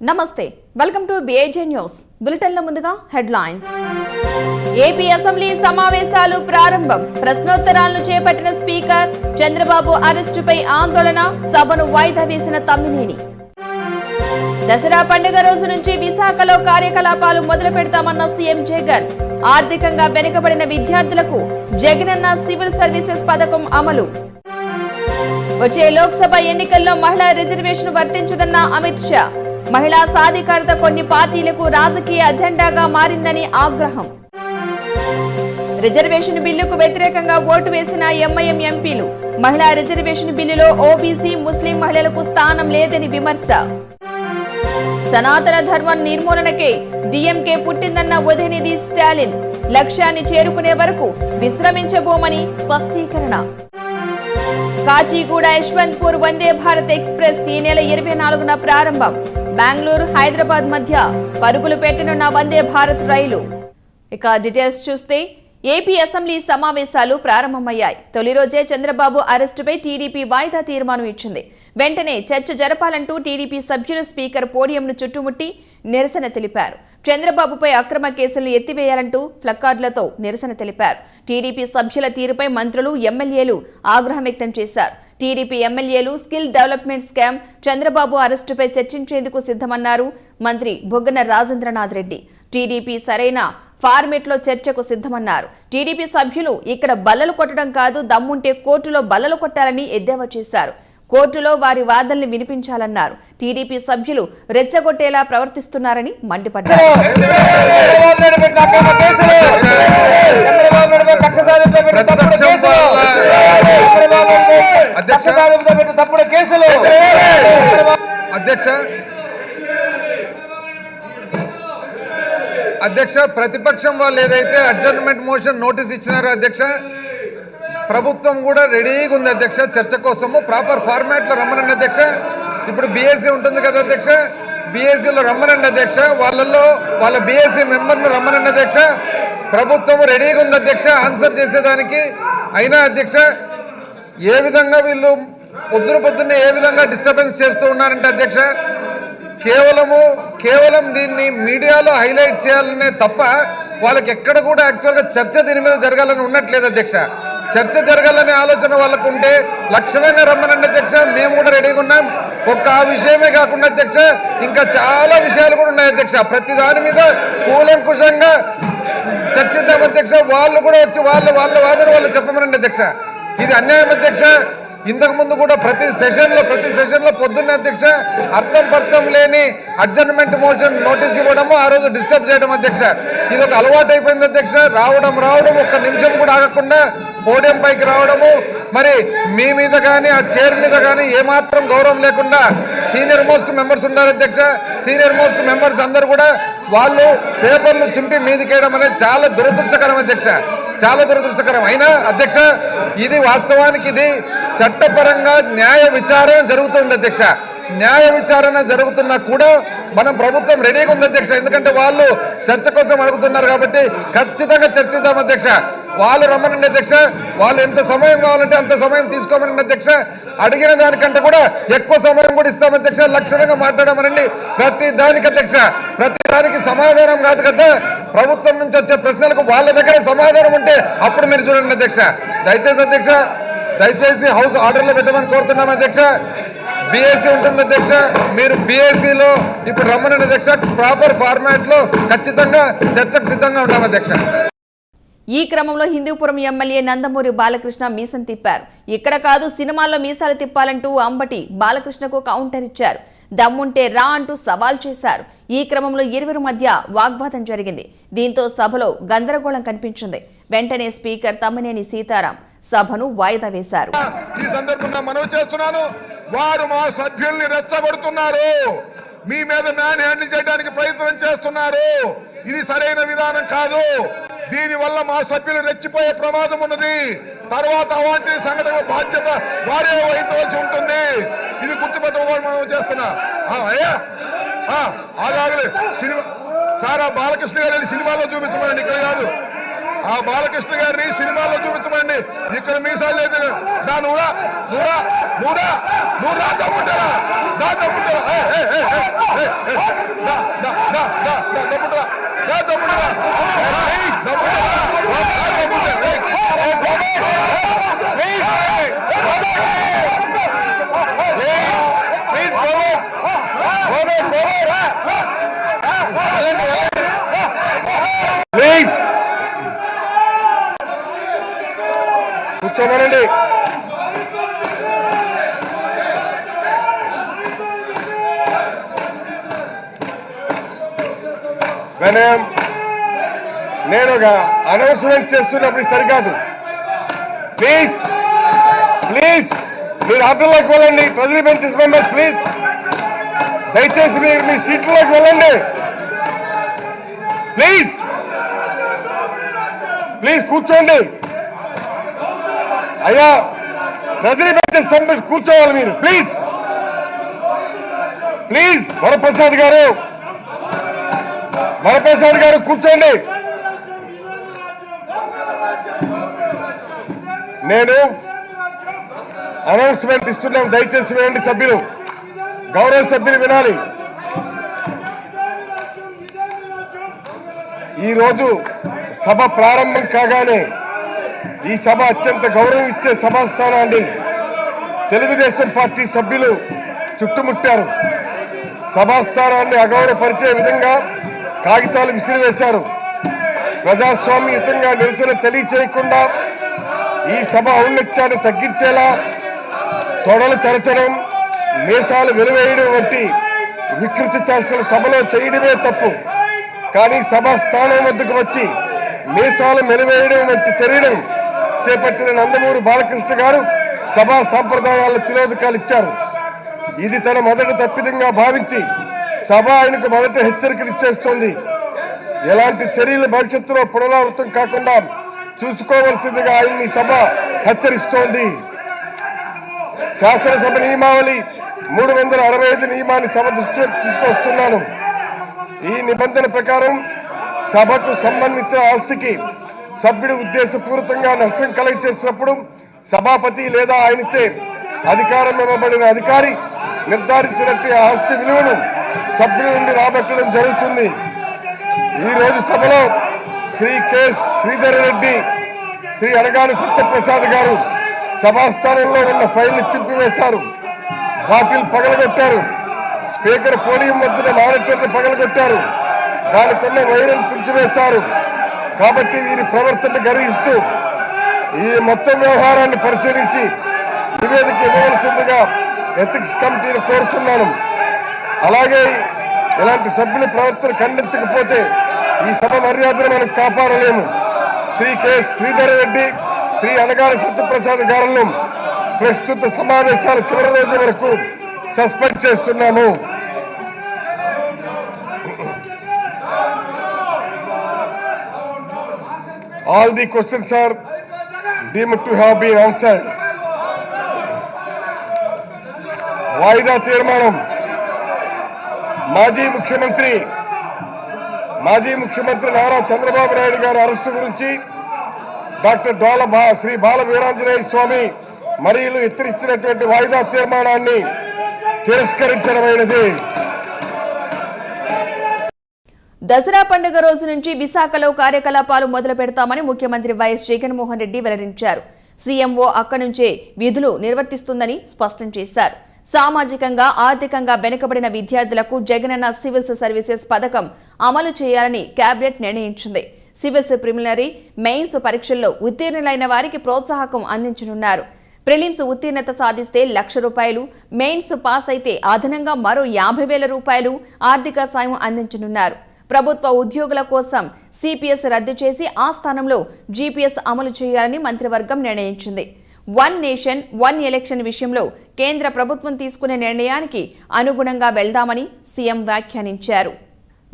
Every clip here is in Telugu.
నమస్తే వెల్కమ్ టు బిఏజే న్యూస్ బులెటిన్ల ముందుగా హెడ్లైన్స్ ఏపీ అసెంబ్లీ సమావేశాలు ప్రారంభం ప్రశ్నోత్తరాలను చేపట్టిన స్పీకర్ చంద్రబాబు అరెస్టుపై ఆందోళన సభను వాయిదా వేసిన తమ్మినేని దసరా పండుగ రోజు నుంచి విశాఖలో కార్యకలాపాలు మొదలు పెడతామన్న సీఎం జగన్ ఆర్థికంగా వెనుకబడిన విద్యార్థులకు జగనన్న సివిల్ సర్వీసెస్ పథకం అమలు వచ్చే లోక్సభ ఎన్నికల్లో మహిళా రిజర్వేషన్ వర్తించదన్న అమిత్ షా మహిళా సాధికారత కొన్ని పార్టీలకు రాజకీయ అజెండాగా మారిందని ఆగ్రహం రిజర్వేషన్ బిల్లుకు వ్యతిరేకంగా ఓటు వేసిన ఎంఐఎం ఎంపీలు మహిళా రిజర్వేషన్ బిల్లులో ఓబీసీ ముస్లిం మహిళలకు స్థానం లేదని విమర్శ సనాతన ధర్మం నిర్మూలనకే డీఎంకే పుట్టిందన్న ఉదయనిధి స్టాలిన్ లక్ష్యాన్ని చేరుకునే వరకు విశ్రమించబోమని స్పష్టీకరణ కాచిగూడ యశ్వంత్పూర్ వందే భారత్ ఎక్స్ప్రెస్ ఈ నెల 24న ప్రారంభం బెంగళూరు హైదరాబాద్ మధ్య పరుగులు పెట్టనున్న వందే భారత్ రైలు ఇక డీటెయిల్స్ చూస్తే ఏపీ అసెంబ్లీ సమావేశాలు ప్రారంభమయ్యాయి తొలి రోజే చంద్రబాబు అరెస్టుపై టీడీపీ వాయిదా తీర్మానం ఇచ్చింది వెంటనే చర్చ జరపాలంటూ టీడీపీ సభ్యులు స్పీకర్ పోడియంను చుట్టుముట్టి నిరసన తెలిపారు చంద్రబాబుపై అక్రమ కేసులను ఎత్తివేయాలంటూ ప్లకార్డులతో నిరసన తెలిపారు టీడీపీ సభ్యుల తీరుపై మంత్రులు ఎమ్మెల్యేలు ఆగ్రహం వ్యక్తం చేశారు టీడీపీ ఎమ్మెల్యేలు స్కిల్ డెవలప్మెంట్ స్కామ్ చంద్రబాబు అరెస్టుపై చర్చించేందుకు సిద్ధమన్నారు మంత్రి బొగ్గన రాజేంద్రనాథ్ రెడ్డి టీడీపీ సరైన ఫార్మెట్లో చర్చకు సిద్ధమన్నారు టీడీపీ సభ్యులు ఇక్కడ బల్లలు కొట్టడం కాదు దమ్ముంటే కోర్టులో బల్లలు కొట్టాలని ఎద్దేవా చేశారు కోర్టులో వారి వాదనలు వినిపించాలన్నారు టీడీపీ సభ్యులు రెచ్చగొట్టేలా ప్రవర్తిస్తున్నారని మండిపడ్డారు అధ్యక్ష ప్రతిపక్షం వాళ్ళు ఏదైతే అడ్జర్న్మెంట్ మోషన్ నోటీస్ ఇచ్చినారో అధ్యక్ష ప్రభుత్వం కూడా రెడీగా ఉంది అధ్యక్ష చర్చ కోసము ప్రాపర్ ఫార్మాట్లో రమ్మనండి అధ్యక్ష ఇప్పుడు బీఎస్సీ ఉంటుంది కదా అధ్యక్ష బీఎస్సీలో రమ్మనండి అధ్యక్ష వాళ్ళ బీఎస్సీ మెంబర్ను రమ్మనండి అధ్యక్ష ప్రభుత్వం రెడీగా ఉంది అధ్యక్ష ఆన్సర్ చేసేదానికి అయినా అధ్యక్ష ఏ విధంగా వీళ్ళు పొద్దున్నే ఏ విధంగా డిస్టర్బెన్స్ చేస్తూ ఉన్నారంటే అధ్యక్ష కేవలం దీన్ని మీడియాలో హైలైట్ చేయాలనే తప్ప వాళ్ళకి ఎక్కడ కూడా యాక్చువల్గా చర్చ దీని మీద జరగాలని ఉన్నట్లేదు అధ్యక్ష చర్చ జరగాలనే ఆలోచన వాళ్ళకు ఉంటే లక్షణంగా రమ్మనండి అధ్యక్ష మేము కూడా రెడీగా ఉన్నాం ఒక్క ఆ విషయమే కాకుండా అధ్యక్ష ఇంకా చాలా విషయాలు కూడా ఉన్నాయి అధ్యక్ష ప్రతి దాని మీద కూలంకుషంగా చర్చిద్దాం అధ్యక్ష వాళ్ళు కూడా వచ్చి వాళ్ళ వాదన వాళ్ళు చెప్పమనండి అధ్యక్ష ఇది అన్యాయం అధ్యక్ష ఇంతకు ముందు కూడా ప్రతి సెషన్లో పొద్దున్న అధ్యక్ష అర్థం లేని అడ్జర్న్మెంట్ మోషన్ నోటీస్ ఇవ్వడము ఆ రోజు డిస్టర్బ్ చేయడం అధ్యక్ష ఇది ఒక అలవాటు అయిపోయింది అధ్యక్ష రావడం ఒక్క నిమిషం కూడా ఆగకుండా పోడియం పైకి రావడము మరి మీ మీద కానీ ఆ చైర్ మీద కానీ ఏమాత్రం గౌరవం లేకుండా సీనియర్ మోస్ట్ మెంబర్స్ ఉన్నారు అధ్యక్ష సీనియర్ మోస్ట్ మెంబర్స్ అందరూ కూడా వాళ్ళు పేపర్లు చింపి మీదికేయడం అనేది చాలా దురదృష్టకరం అధ్యక్ష చాలా దురదృష్టకరం అయినా అధ్యక్ష ఇది వాస్తవానికి ఇది చట్టపరంగా న్యాయ విచారణ జరుగుతుంది అధ్యక్ష న్యాయ విచారణ జరుగుతున్నా కూడా మనం ప్రభుత్వం రెడీగా ఉంది అధ్యక్ష ఎందుకంటే వాళ్ళు చర్చ కోసం అడుగుతున్నారు కాబట్టి ఖచ్చితంగా చర్చిద్దాం అధ్యక్ష వాళ్ళు రమ్మనండి అధ్యక్ష వాళ్ళు ఎంత సమయం కావాలంటే అంత సమయం తీసుకోమనండి అధ్యక్ష అడిగిన దానికంటే కూడా ఎక్కువ సమయం కూడా ఇస్తాం అధ్యక్ష లక్షణంగా మాట్లాడమనండి ప్రతి దానికి అధ్యక్ష ప్రతి దానికి సమాధానం కాదు కదా ప్రభుత్వం నుంచి వచ్చే ప్రశ్నలకు వాళ్ళ దగ్గర సమాధానం ఉంటే అప్పుడు మీరు చూడండి అధ్యక్ష దయచేసి హౌస్ ఆర్డర్లో పెట్టమని కోరుతున్నాం అధ్యక్ష బీఎస్సీ ఉంటుంది అధ్యక్ష మీరు బీఎస్సీలో ఇప్పుడు రమ్మనండి అధ్యక్ష ప్రాపర్ ఫార్మాట్లో ఖచ్చితంగా చర్చకు సిద్ధంగా ఉన్నాం అధ్యక్ష ఈ క్రమంలో హిందూపురం ఎమ్మెల్యే నందమూరి బాలకృష్ణ మీసం తిప్పారు ఇక్కడ కాదు సినిమాల్లో మీసాలు తిప్పాలంటూ అంబటి బాలకృష్ణకు కౌంటర్ ఇచ్చారు దమ్ముంటే రా అంటూ సవాల్ చేశారు ఈ క్రమంలో ఇరువురి మధ్య వాగ్వాదం జరిగింది దీంతో సభలో గందరగోళం కనిపించింది వెంటనే స్పీకర్ తమ్మినేని సీతారాం సభను వాయిదా వేశారు ఈ సందర్భంగా మనవి చేస్తున్నాను వారు మా సభ్యుల్ని రెచ్చగొడుతున్నారు మీ మీద మ్యాన్ హ్యాండిల్ చేయడానికి ప్రయత్నం చేస్తున్నారు ఇది సరైన విధానం కాదు దీని వల్ల మా సభ్యులు రెచ్చిపోయే ప్రమాదం ఉన్నది తర్వాత అవాంఛనీయ సంఘటనల బాధ్యత వారే వహించవలసి ఉంటుంది ఇది గుర్తుపెట్టుకోవాలి మనం చేస్తున్నా ఆగలే సినిమా సారా బాలకృష్ణ గారి సినిమాలో చూపించమని ఇక్కడ కాదు ఆ బాలకృష్ణ గారిని సినిమాలో చూపించమండి. ఇక్కడ మీసాలు లేదు. నువ్వు దమ్ముంటారా ప్లీజ్ కూర్చోమనండి. నేను అనౌన్స్మెంట్ చేస్తున్నప్పుడు సరికాదు. ప్లీజ్ ప్లీజ్ మీరు ఆటోలోకి వెళ్ళండి. ట్రెజరీ బెంచెస్ మెంబర్స్ ప్లీజ్ దయచేసి మీరు మీ సీట్లోకి వెళ్ళండి. ప్లీజ్ ప్లీజ్ కూర్చోండి. అయ్యా ట్రెజరీ బెంచెస్ మెంబర్స్ కూర్చోవాలి మీరు. ప్లీజ్ ప్లీజ్ వరప్రసాద్ గారు కూర్చోండి. నేను అనౌన్స్మెంట్ ఇస్తున్నాను, దయచేసి వినండి సభ్యులు, గౌరవ సభ్యులు వినాలి. ఈరోజు సభ ప్రారంభం కాగానే ఈ సభ అత్యంత గౌరవం ఇచ్చే సభాస్థానాన్ని తెలుగుదేశం పార్టీ సభ్యులు చుట్టుముట్టారు. సభాస్థానాన్ని అగౌరవపరిచే విధంగా కాగితాలు విసిరివేశారు. ప్రజాస్వామ్యయుతంగా నిరసన తెలియచేయకుండా ఈ సభ ఔన్నత్యాన్ని తగ్గించేలా తొడలు చరచడం, మీసాలు వెలువేయడం వంటి వికృతి చేష్టలు సభలో చేయడమే తప్పు. కానీ సభా స్థానం వద్దకు వచ్చి మీసాలు మెలివేయడం వంటి చర్యను చేపట్టిన నందమూరి బాలకృష్ణ గారు సభా సాంప్రదాయాల తిలోదకాలు ఇచ్చారు. ఇది తన మొదటి తప్పిదంగా భావించి సభ ఆయనకు మొదటి హెచ్చరికలు ఇచ్చేస్తోంది. ఎలాంటి చర్యలు భవిష్యత్తులో పునరావృతం కాకుండా చూసుకోవలసిందిగా ఆయన్ని సభ హెచ్చరిస్తోంది. శాసనసభ నియమావళి 365 నియమాన్ని సభ దృష్టిలోకి తీసుకొస్తున్నాను. ఈ నిబంధన ప్రకారం సభకు సంబంధించిన ఆస్తికి సభ్యుడు ఉద్దేశపూర్వకంగా నష్టం కలుగచేసినప్పుడు సభాపతి లేదా ఆయనచే అధికారం ఇవ్వబడిన అధికారి నిర్ధారించినట్టు ఆస్తి విలువను సభ్యుల నుండి రాబట్టడం జరుగుతుంది. ఈ రోజు సభలో శ్రీ కె శ్రీధర్ రెడ్డి, శ్రీ అనగాని సత్యప్రసాద్ గారు సభాస్థానంలో ఉన్న ఫైల్ని చింపివేశారు, బాటిల్ పగలగొట్టారు, స్పీకర్ పోడియం వద్ద మానిటర్ని పగలగొట్టారు, దానికున్న వైరం తుంచివేశారు. కాబట్టి వీరి ప్రవర్తనను గర్హిస్తూ ఈ మొత్తం వ్యవహారాన్ని పరిశీలించి నివేదిక ఇవ్వవలసిందిగా ఎథిక్స్ కమిటీని కోరుతున్నాను. అలాగే ఇలాంటి సభ్యుల ప్రవర్తన ఖండించకపోతే ఈ సభ మర్యాదను మనం కాపాడలేము. శ్రీ కె శ్రీధర్ రెడ్డి, శ్రీ అనగాని సత్యప్రసాద్ గారులను ప్రస్తుత సమావేశాల చివరి రోజు వరకు సస్పెండ్ చేస్తున్నాము. All the questions are deemed to have been answered. వాయిదా తీర్మానం. మాజీ ముఖ్యమంత్రి నారా చంద్రబాబు నాయుడు గారి అరెస్టు గురించి డాక్టర్ శ్రీ బాల వీరాంజనేయ స్వామి మరియు ఇచ్చినటువంటి వాయిదా తీర్మానాన్ని తిరస్కరించడమైనది. దసరా పండుగ రోజు నుంచి విశాఖలో కార్యకలాపాలు మొదలు పెడతామని ముఖ్యమంత్రి వైఎస్ జగన్మోహన్ రెడ్డి వెల్లడించారు. సీఎంఓ అక్కడి నుంచే విధులు నిర్వర్తిస్తుందని స్పష్టం చేశారు. సామాజికంగా ఆర్థికంగా వెనుకబడిన విద్యార్థులకు జగనన్న సివిల్స్ సర్వీసెస్ పథకం అమలు చేయాలని కేబినెట్ నిర్ణయించింది. సివిల్స్ ప్రిలిమినరీ, మెయిన్స్ పరీక్షల్లో ఉత్తీర్ణులైన వారికి ప్రోత్సాహకం అందించనున్నారు. ప్రిలిమ్స్ ఉత్తీర్ణత సాధిస్తే ₹1,00,000, మెయిన్స్ పాస్ అయితే అదనంగా మరో ₹50,000 ఆర్థిక సాయం అందించనున్నారు. ప్రభుత్వ ఉద్యోగుల కోసం సిపిఎస్ రద్దు చేసి ఆ స్థానంలో జీపీఎస్ అమలు చేయాలని మంత్రివర్గం నిర్ణయించింది. వన్ నేషన్ వన్ ఎలక్షన్ విషయంలో కేంద్ర ప్రభుత్వం తీసుకునే నిర్ణయానికి అనుగుణంగా వెళ్దామని సీఎం వ్యాఖ్యానించారు.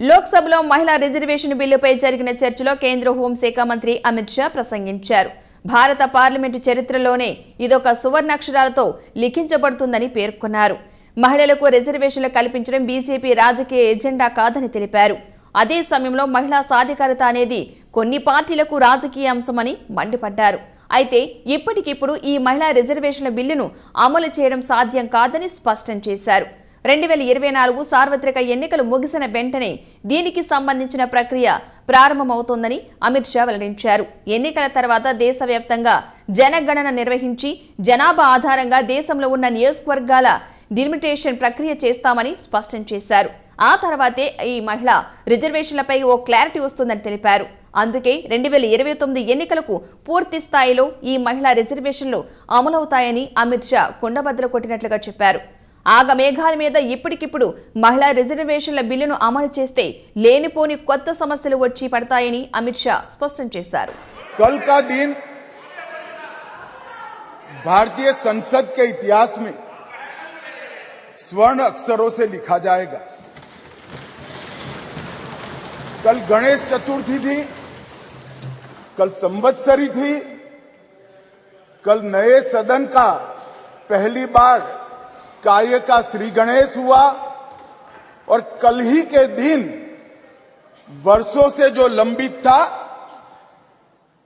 లోక్సభలో మహిళా రిజర్వేషన్ బిల్లుపై జరిగిన చర్చలో కేంద్ర హోంశాఖ మంత్రి అమిత్ షా ప్రసంగించారు. భారత పార్లమెంటు చరిత్రలోనే ఇదొక సువర్ణాక్షరాలతో లిఖించబడుతుందని పేర్కొన్నారు. మహిళలకు రిజర్వేషన్లు కల్పించడం బీజేపీ రాజకీయ ఎజెండా కాదని తెలిపారు. అదే సమయంలో మహిళా సాధికారత అనేది కొన్ని పార్టీలకు రాజకీయ అంశమని మండిపడ్డారు. అయితే ఇప్పటికిప్పుడు ఈ మహిళా రిజర్వేషన్ల బిల్లును అమలు చేయడం సాధ్యం కాదని స్పష్టం చేశారు. 2024 సార్వత్రిక ఎన్నికలు ముగిసిన వెంటనే దీనికి సంబంధించిన ప్రక్రియ ప్రారంభమవుతోందని అమిత్ షా వెల్లడించారు. ఎన్నికల తర్వాత దేశవ్యాప్తంగా జనగణన నిర్వహించి జనాభా ఆధారంగా దేశంలో ఉన్న నియోజకవర్గాల డిలిమిటేషన్ ప్రక్రియ చేస్తామని స్పష్టం చేశారు. ఆ తర్వాతే ఈ మహిళా రిజర్వేషన్లపై ఓ క్లారిటీ వస్తుందని తెలిపారు. అందుకే 2029 ఎన్నికలకు పూర్తి స్థాయిలో ఈ మహిళా రిజర్వేషన్లు అమలవుతాయని అమిత్ షా కుండబద్దలు కొట్టినట్లుగా చెప్పారు. ఆగమేఘాల మీద ఇప్పటికిప్పుడు మహిళా రిజర్వేషన్ల బిల్లును అమలు చేస్తే లేనిపోని కొత్త సమస్యలు వచ్చి పడతాయని అమిత్ షా స్పష్టం చేశారు. कल का दिन भारतीय संसद के इतिहास में स्वर्ण अक्षरों से लिखा जाएगा। कल गणेश चतुर्थी थी, कल संवत्सरी थी, कल नए सदन का पहली बार कार्य का श्री गणेश हुआ और कल ही के दिन वर्षों से जो लंबित था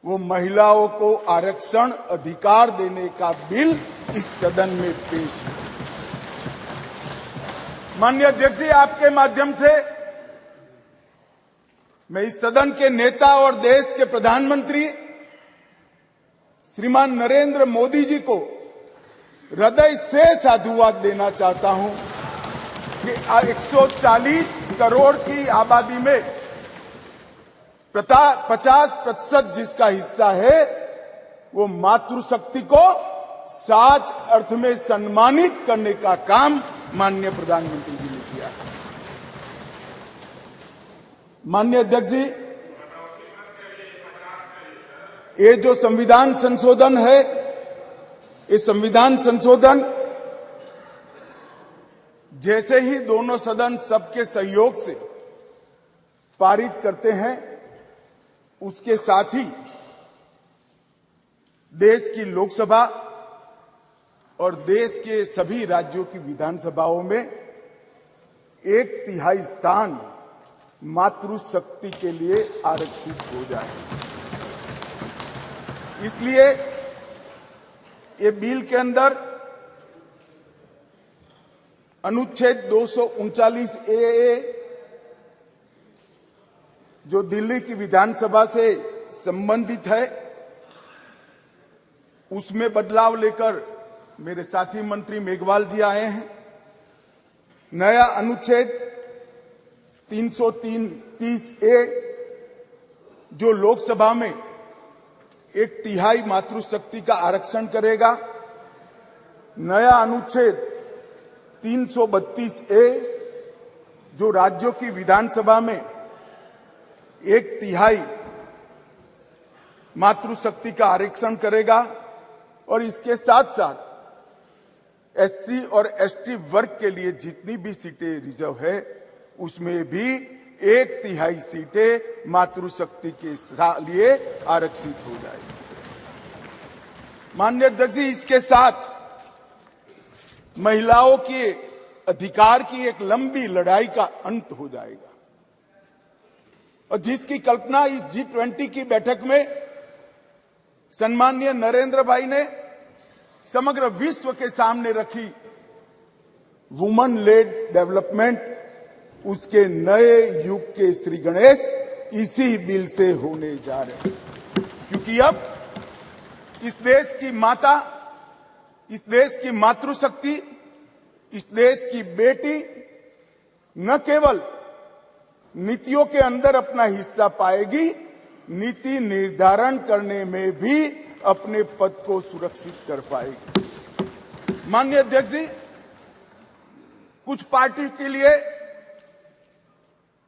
वो महिलाओं को आरक्षण अधिकार देने का बिल इस सदन में पेश हुआ। माननीय अध्यक्ष जी, आपके माध्यम से मैं इस सदन के नेता और देश के प्रधानमंत्री श्रीमान नरेंद्र मोदी जी को हृदय से साधुवाद देना चाहता हूं कि 140 करोड़ की आबादी में 50% जिसका हिस्सा है वो मातृशक्ति को सच अर्थ में सम्मानित करने का काम माननीय प्रधानमंत्री जी ने किया। माननीय अध्यक्ष जी, ये जो संविधान संशोधन है, ये संविधान संशोधन जैसे ही दोनों सदन सबके सहयोग से पारित करते हैं, उसके साथ ही देश की लोकसभा और देश के सभी राज्यों की विधानसभाओं में 1/3 स्थान मातृशक्ति के लिए आरक्षित हो जाए। इसलिए ये बिल के अंदर अनुच्छेद 239 ए जो दिल्ली की विधानसभा से संबंधित है, उसमें बदलाव लेकर मेरे साथी मंत्री मेघवाल जी आए हैं। नया अनुच्छेद 330 ए जो लोकसभा में 1/3 मातृशक्ति का आरक्षण करेगा। नया अनुच्छेद 332 ए जो राज्यों की विधानसभा में 1/3 मातृशक्ति का आरक्षण करेगा और इसके साथ साथ एससी और एसटी वर्ग के लिए जितनी भी सीटें रिजर्व है उसमें भी 1/3 सीटें मातृशक्ति के लिए आरक्षित हो जाएगी। माननीय अध्यक्ष जी, इसके साथ महिलाओं के अधिकार की एक लंबी लड़ाई का अंत हो जाएगा और जिसकी कल्पना इस G20 की बैठक में सम्माननीय नरेंद्र भाई ने समग्र विश्व के सामने रखी, वुमन लेड डेवलपमेंट, उसके नए युग के श्री गणेश इसी बिल से होने जा रहे हैं। क्योंकि अब इस देश की माता, इस देश की मातृशक्ति, इस देश की बेटी न केवल नीतियों के अंदर अपना हिस्सा पाएगी, नीति निर्धारण करने में भी अपने पद को सुरक्षित कर पाएगी। माननीय अध्यक्ष जी, कुछ पार्टी के लिए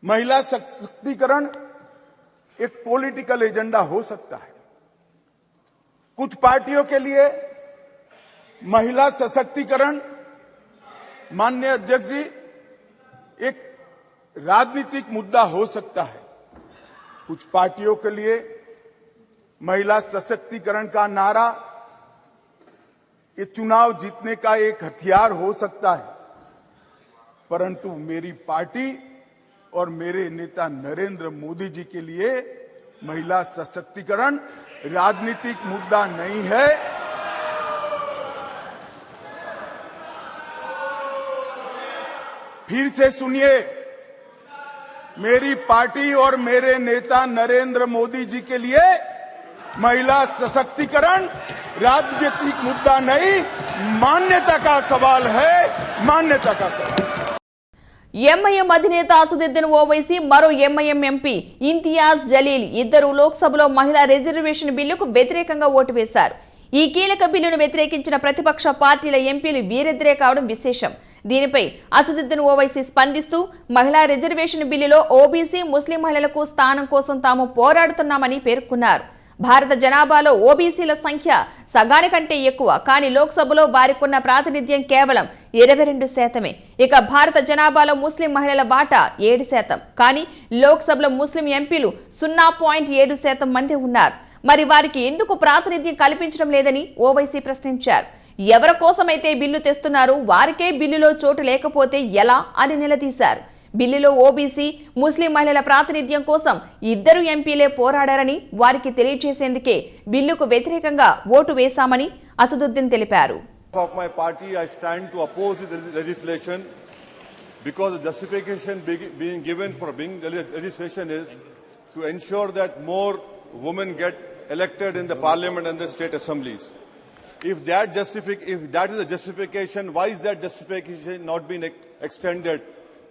महिला सशक्तिकरण एक पॉलिटिकल एजेंडा हो सकता है। कुछ पार्टियों के लिए महिला सशक्तिकरण, माननीय अध्यक्ष जी, एक राजनीतिक मुद्दा हो सकता है। कुछ पार्टियों के लिए महिला सशक्तिकरण का नारा ये चुनाव जीतने का एक हथियार हो सकता है, परंतु मेरी पार्टी और मेरे नेता नरेंद्र मोदी जी के लिए महिला सशक्तिकरण राजनीतिक मुद्दा नहीं है। फिर से सुनिए, मेरी पार्टी और मेरे नेता नरेंद्र मोदी जी के लिए महिला सशक्तिकरण राजनीतिक मुद्दा नहीं, मान्यता का सवाल है, मान्यता का सवाल। ఎంఐఎం అధినేత అసదుద్దీన్ ఓవైసీ మరో ఎంఐఎం ఎంపీ ఇంతియాజ్ జలీల్ ఇద్దరు లోక్సభలో మహిళా రిజర్వేషన్ బిల్లుకు వ్యతిరేకంగా ఓటు వేశారు. ఈ కీలక బిల్లును వ్యతిరేకించిన ప్రతిపక్ష పార్టీల ఎంపీలు వీరిద్దరే కావడం విశేషం. దీనిపై అసదుద్దీన్ ఓవైసీ స్పందిస్తూ మహిళా రిజర్వేషన్ బిల్లులో ఓబీసీ ముస్లిం మహిళలకు స్థానం కోసం తాము పోరాడుతున్నామని పేర్కొన్నారు. భారత జనాభాలో ఓబీసీల సంఖ్య సగానికంటే ఎక్కువ, కానీ లోక్సభలో వారికున్న ప్రాతినిధ్యం కేవలం 22%. ఇక భారత జనాభాలో ముస్లిం మహిళల వాటా 7%, కానీ లోక్సభలో ముస్లిం ఎంపీలు 0.7% మంది ఉన్నారు. మరి వారికి ఎందుకు ప్రాతినిధ్యం కల్పించడం లేదని ఓవైసీ ప్రశ్నించారు. ఎవరి కోసమైతే బిల్లు తెస్తున్నారు వారికే బిల్లులో చోటు లేకపోతే ఎలా అని నిలదీశారు. బిల్లులో ఓబీసీ ముస్లిం మహిళల ప్రాతినిధ్యం కోసం ఇద్దరు ఎంపీలే పోరాడారని, వారికి తెలియజేసేందుకే బిల్లుకు వ్యతిరేకంగా ఓటు వేశామని అసదుద్దీన్ తెలిపారు. Of my party, I stand to oppose this legislation because the justification being given for being legislation is to ensure that more women get elected in the parliament and the state assemblies. If that is the justification, why is that justification not being extended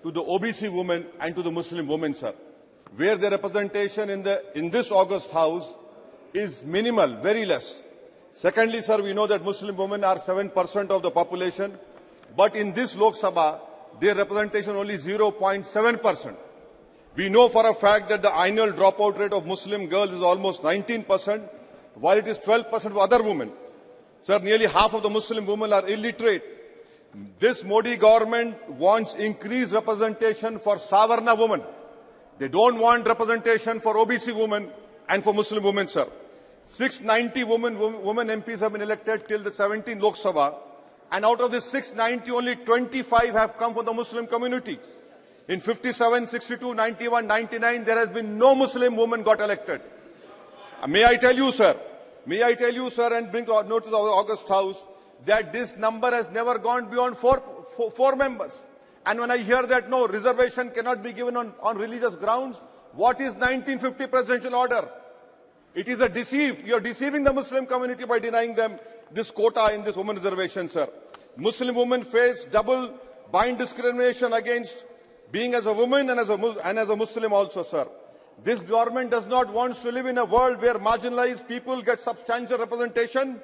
to the OBC women and to the Muslim women, sir, where the representation in this August House is minimal, very less. Secondly, sir, we know that Muslim women are 7% of the population, but in this Lok Sabha, their representation only 0.7%. We know for a fact that the annual dropout rate of Muslim girls is almost 19%, while it is 12% for other women. Sir, nearly half of the Muslim women are illiterate. This Modi government wants increased representation for Savarna women. They don't want representation for OBC women and for Muslim women, sir. 690 women MPs have been elected till the 17th Lok Sabha, and out of this 690, only 25 have come from the Muslim community. In 57, 62, 91, 99, there has been no Muslim woman got elected. May I tell you, sir, and bring to notice of the August House, that this number has never gone beyond four members. And when I hear that no reservation cannot be given on religious grounds, what is 1950 presidential order? It is a deceive. You are deceiving the Muslim community by denying them this quota in this women reservation, sir. Muslim women face double bind discrimination against being as a woman and as a Muslim also, sir. This government does not want to live in a world where marginalized people get substantial representation.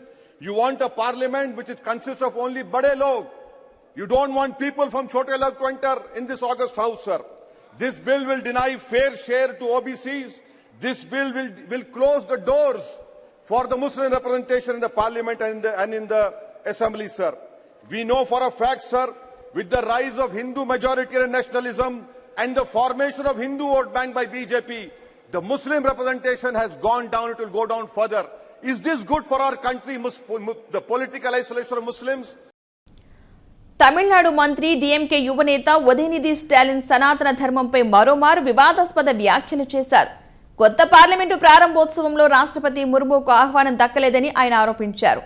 You want a parliament which consists of only bade log. You don't want people from chote log to enter in this August House, sir. This bill will deny fair share to OBCs. This bill will close the doors for the Muslim representation in the parliament and in the assembly, sir. We know for a fact, sir, with the rise of Hindu majoritarian nationalism and the formation of Hindu vote bank by BJP, the Muslim representation has gone down. It will go down further. Is this good for our country, the political isolation of Muslims? Tamil Nadu మంత్రి డిఎంకే యువనేత ఉదయనిధి స్టాలిన్ సనాతన ధర్మంపై మరోమారు వివాదాస్పద వ్యాఖ్యలు చేశారు. కొత్త పార్లమెంటు ప్రారంభోత్సవంలో రాష్ట్రపతి ముర్ముకు ఆహ్వానం దక్కలేదని ఆయన ఆరోపించారు.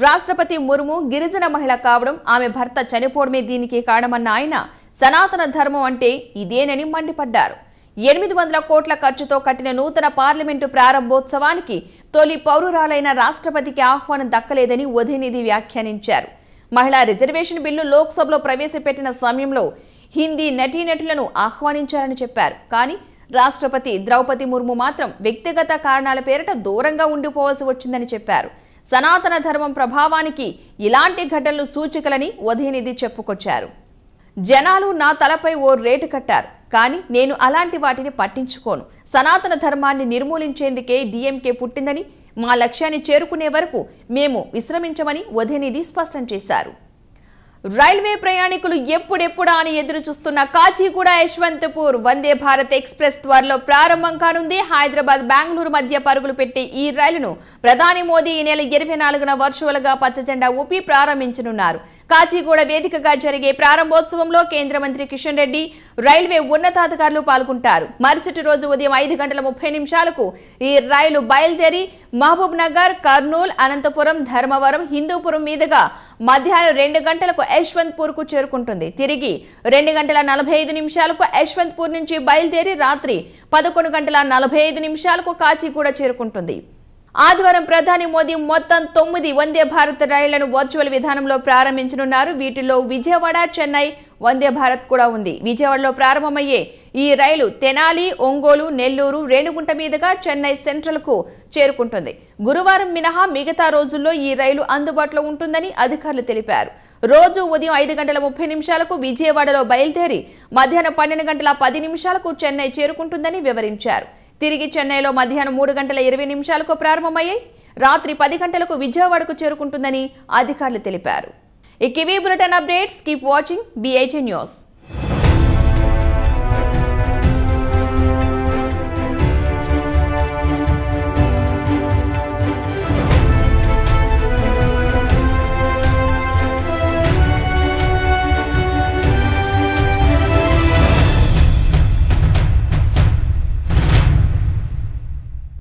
రాష్ట్రపతి ముర్ము గిరిజన మహిళ కావడం, ఆమె భర్త చనిపోవడమే దీనికి కారణమన్న ఆయన సనాతన ధర్మం అంటే ఇదేనని మండిపడ్డారు. 800 కోట్ల ఖర్చుతో కట్టిన నూతన పార్లమెంటు ప్రారంభోత్సవానికి తొలి పౌరురాలైన రాష్ట్రపతికి ఆహ్వానం దక్కలేదని ఉదయనిధి వ్యాఖ్యానించారు. మహిళా రిజర్వేషన్ బిల్లు లోక్సభలో ప్రవేశపెట్టిన సమయంలో హిందీ నటీనటులను ఆహ్వానించారని చెప్పారు. కానీ రాష్ట్రపతి ద్రౌపది ముర్ము మాత్రం వ్యక్తిగత కారణాల పేరిట దూరంగా ఉండిపోవాల్సి వచ్చిందని చెప్పారు. సనాతన ధర్మం ప్రభావానికి ఇలాంటి ఘటనలు సూచికలని ఉదయనిధి చెప్పుకొచ్చారు. జనాలు నా తలపై ఓ రేటు కట్టారు, కానీ నేను అలాంటి వాటిని పట్టించుకోను. సనాతన ధర్మాన్ని నిర్మూలించేందుకే డిఎంకే పుట్టిందని, మా లక్ష్యాన్ని చేరుకునే వరకు మేము విశ్రమించమని ఉదయనిధి స్పష్టం చేశారు. రైల్వే ప్రయాణికులు ఎప్పుడెప్పుడా అని ఎదురు చూస్తున్న కాచిగూడ యశ్వంతపూర్ వందే భారత్ ఎక్స్ప్రెస్ త్వరలో ప్రారంభం కానుంది. హైదరాబాద్ బెంగళూరు మధ్య పరుగులు పెట్టే ఈ రైలును ప్రధాని మోదీ ఈ నెల 24న వర్చువల్ గా పచ్చజెండా ఊపి ప్రారంభించనున్నారు. కాచిగూడ వేదికగా జరిగే ప్రారంభోత్సవంలో కేంద్ర మంత్రి కిషన్ రెడ్డి, రైల్వే ఉన్నతాధికారులు పాల్గొంటారు. మరుసటి రోజు ఉదయం 5:30 ఈ రైలు బయలుదేరి మహబూబ్ నగర్, కర్నూలు, అనంతపురం, ధర్మవరం, హిందూపురం మీదుగా మధ్యాహ్నం 2 గంటలకు యశ్వంతపూర్ కు చేరుకుంటుంది. తిరిగి 2:45 యశ్వంతపూర్ నుంచి బయలుదేరి రాత్రి 11:45 కాచిగూడ చేరుకుంటుంది. ఆదివారం ప్రధాని మోదీ మొత్తం 9 వందే భారత్ రైళ్లను వర్చువల్ విధానంలో ప్రారంభించనున్నారు. వీటిలో విజయవాడ, చెన్నై వందే భారత్ కూడా ఉంది. విజయవాడలో ప్రారంభమయ్యే ఈ రైలు తెనాలి, ఒంగోలు, నెల్లూరు, రేణిగుంట మీదుగా చెన్నై సెంట్రల్ కు చేరుకుంటుంది. గురువారం మినహా మిగతా రోజుల్లో ఈ రైలు అందుబాటులో ఉంటుందని అధికారులు తెలిపారు. రోజు ఉదయం 5:30 విజయవాడలో బయలుదేరి మధ్యాహ్నం 12:10 చెన్నై చేరుకుంటుందని వివరించారు. తిరిగి చెన్నైలో మధ్యాహ్నం 3:20 ప్రారంభమయ్యాయి. రాత్రి 10 గంటలకు విజయవాడకు చేరుకుంటుందని అధికారులు తెలిపారు. ఈ bulletin updates keep watching BHA news.